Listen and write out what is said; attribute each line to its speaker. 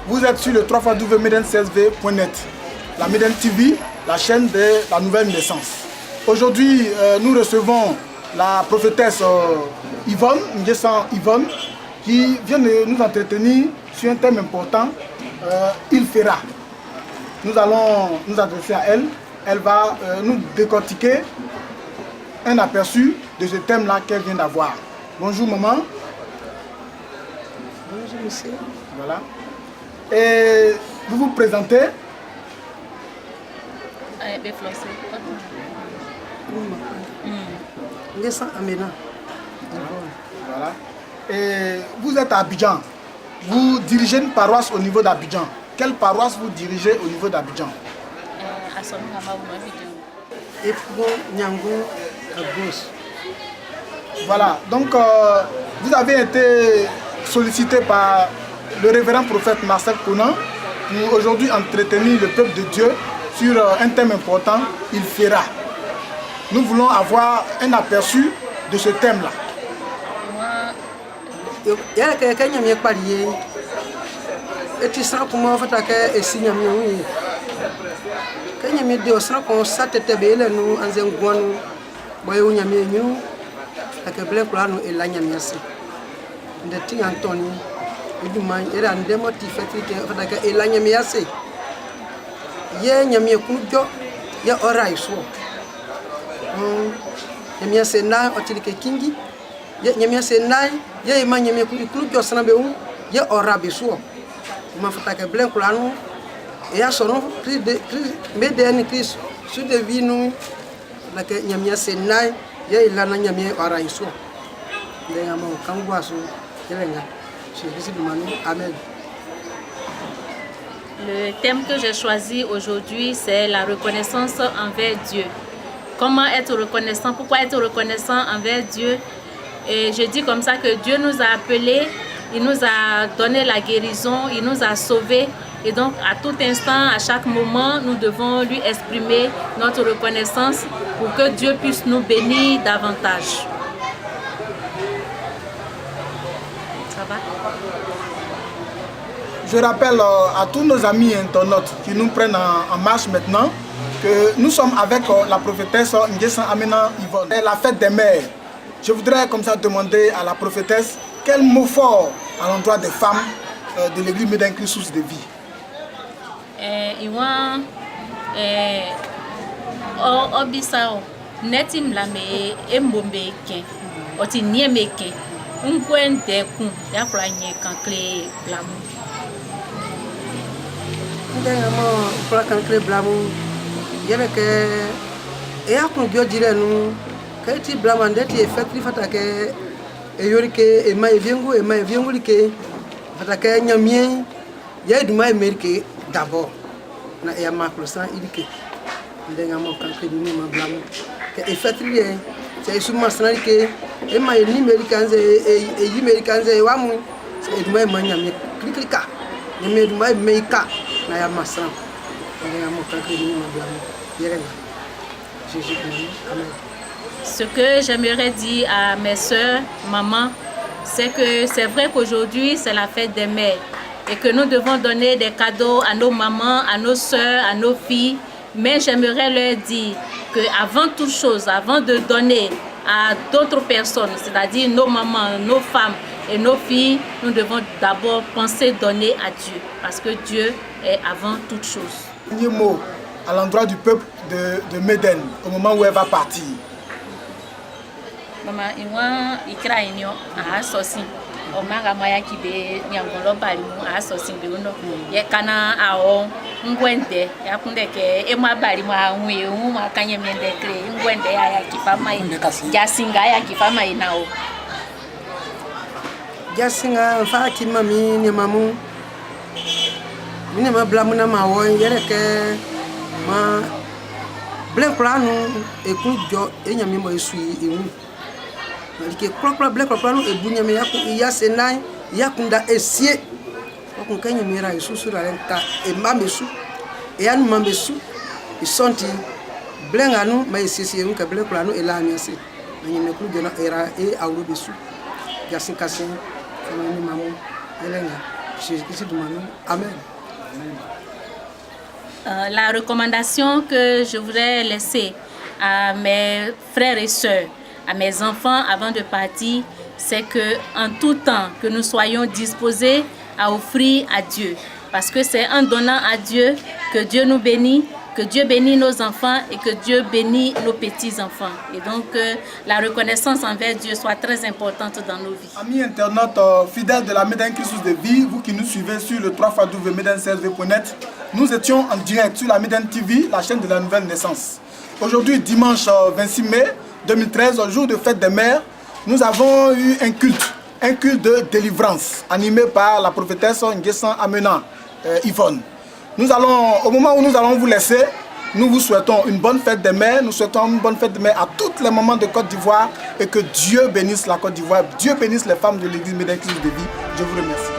Speaker 1: Vous êtes sur le www.meden16v.net, la Meden TV, la chaîne de la nouvelle naissance. Aujourd'hui, nous recevons la prophétesse Yvonne, Nguessan Yvonne, qui vient de nous entretenir sur un thème important, il fera. Nous allons nous adresser à elle. Elle va nous décortiquer un aperçu de ce thème-là qu'elle vient d'avoir. Bonjour maman.
Speaker 2: Bonjour monsieur.
Speaker 1: Voilà. Et vous vous présentez?
Speaker 2: Nguessan Amena.
Speaker 1: Voilà. Et vous êtes à Abidjan. Vous dirigez une paroisse au niveau d'Abidjan. Quelle paroisse vous dirigez au niveau d'Abidjan? Voilà. Donc, vous avez été sollicité par le révérend prophète Marcel Conan pour aujourd'hui entretenir le peuple de Dieu sur un thème important, il fera. Nous voulons avoir un aperçu de ce thème-là.
Speaker 3: Le thème que j'ai choisi aujourd'hui, c'est la reconnaissance envers Dieu. Comment être reconnaissant? Pourquoi être reconnaissant envers Dieu? Et je dis comme ça que Dieu nous a appelés, il nous a donné la guérison, il nous a sauvés. Et donc à tout instant, à chaque moment, nous devons lui exprimer notre reconnaissance pour que Dieu puisse nous bénir davantage. Ça va?
Speaker 1: Je rappelle à tous nos amis internautes qui nous prennent en marche maintenant que nous sommes avec la prophétesse Nguessan Amena Yvonne. C'est la fête des mères. Je voudrais comme ça demander à la prophétesse quel mot fort à l'endroit des femmes de l'église Meden Christ source de vie.
Speaker 3: Iwan obisao netim la me embombe ken oti nieme ken unkwende kun ya kwanye kankle blamu.
Speaker 2: Ndengamo kwa kankle blamu yele ke ya kun gyo dire nu kati blamu ndeti effective fatake eyorike ema eviengu like fatake nyamien ya duma emerike d'abord na ya makrosan idike ndengamo kankle ni ma blamu ke effective c'est suma sanike ema ni amerikanze e amerikanze wamu e duma emanyame klika nyame duma meika na ya masran ndengamo kankle ni ma blamu yerena Jésus amen.
Speaker 3: Ce que j'aimerais dire à mes soeurs, maman, c'est que c'est vrai qu'aujourd'hui c'est la fête des mères et que nous devons donner des cadeaux à nos mamans, à nos soeurs, à nos filles. Mais j'aimerais leur dire qu'avant toute chose, avant de donner à d'autres personnes, c'est-à-dire nos mamans, nos femmes et nos filles, nous devons d'abord penser donner à Dieu, parce que Dieu est avant toute chose.
Speaker 1: Un mot à l'endroit du peuple de Meden au moment où elle va partir.
Speaker 3: Maman, Iwan ikra inyo a sosin. O manga moya kibe nyangolo bali mu a sosin be uno. Ye kana awo ngwende ya kunde ke e mwa bali mwa unwe mwa kanye mende kre ngwende ya kifama jasinga ya kifama inao.
Speaker 2: Jasinga fa kima mi ne mamu. Mine ma blamu na mawo yere ke ma blen planu e kunjo e nyami mo esui emu. Malike propre blen planu e bunyame ya senai ya kunda esie. Ko kanya mira isusu ra lenta e mamesu e anu mamesu e sonti blen anu ma esiesie un ka blen planu e la miasi. Nyame ku jona era e awro besu. Jasin kasin famani mamu elenga. Jésus-Christ de Manou. Amen.
Speaker 3: La recommandation que je voudrais laisser à mes frères et sœurs, à mes enfants avant de partir, c'est que en tout temps que nous soyons disposés à offrir à Dieu, parce que c'est en donnant à Dieu que Dieu nous bénit, que Dieu bénit nos enfants et que Dieu bénit nos petits-enfants. Et donc, la reconnaissance envers Dieu soit très importante dans nos vies.
Speaker 1: Amis internautes fidèles de la Médine Christus de vie, vous qui nous suivez sur le 3xW-medin16v.net, nous étions en direct sur la Médine TV, la chaîne de la nouvelle naissance. Aujourd'hui, dimanche 26 mai 2013, au jour de fête des mères, nous avons eu un culte de délivrance, animé par la prophétesse Nguessan Amena Yvonne. Au moment où nous allons vous laisser, nous vous souhaitons une bonne fête des mères, nous souhaitons une bonne fête des mères à toutes les mamans de Côte d'Ivoire et que Dieu bénisse la Côte d'Ivoire, Dieu bénisse les femmes de l'église Médine Christus de vie. Je vous remercie.